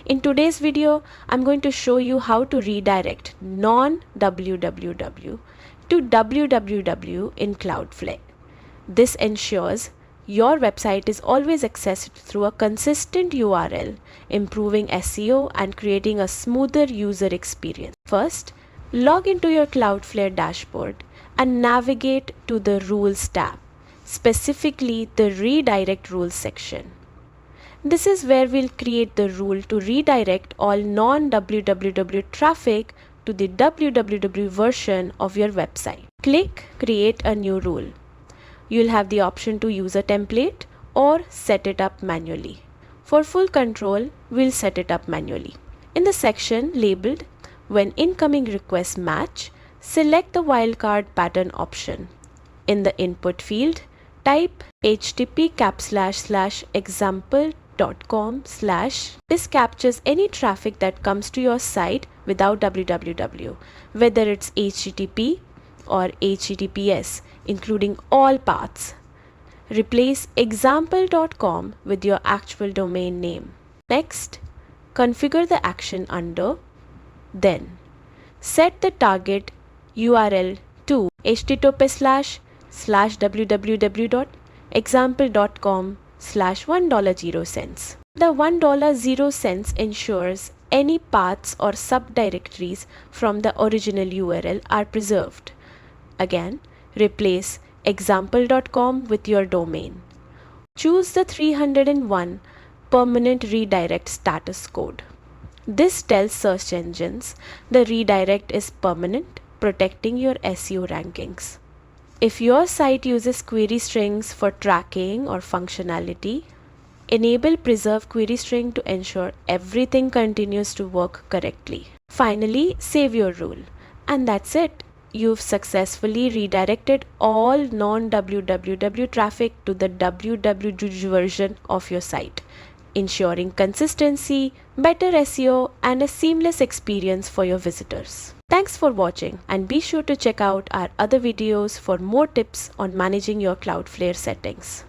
In today's video, I'm going to show you how to redirect non-www to www in Cloudflare. This ensures your website is always accessed through a consistent URL, improving SEO and creating a smoother user experience. First, log into your Cloudflare dashboard and navigate to the Rules tab, specifically the Redirect Rules section. This is where we'll create the rule to redirect all non-www traffic to the www version of your website. Click Create a new rule. You'll have the option to use a template or set it up manually. For full control, we'll set it up manually. In the section labeled When Incoming Requests Match, select the wildcard pattern option. In the input field, type http://example.com/. This captures any traffic that comes to your site without www, whether it's HTTP or HTTPS, including all paths. Replace example.com with your actual domain name. Next, configure the action under. Then, set the target URL to https://www.example.com/$1.00. The $1.00 ensures any paths or subdirectories from the original URL are preserved. Again, replace example.com with your domain. Choose the 301 permanent redirect status code. This tells search engines the redirect is permanent, protecting your SEO rankings. If your site uses query strings for tracking or functionality, enable Preserve Query String to ensure everything continues to work correctly. Finally, save your rule. And that's it. You've successfully redirected all non-www traffic to the www version of your site, ensuring consistency, better SEO, and a seamless experience for your visitors. Thanks for watching, and be sure to check out our other videos for more tips on managing your Cloudflare settings.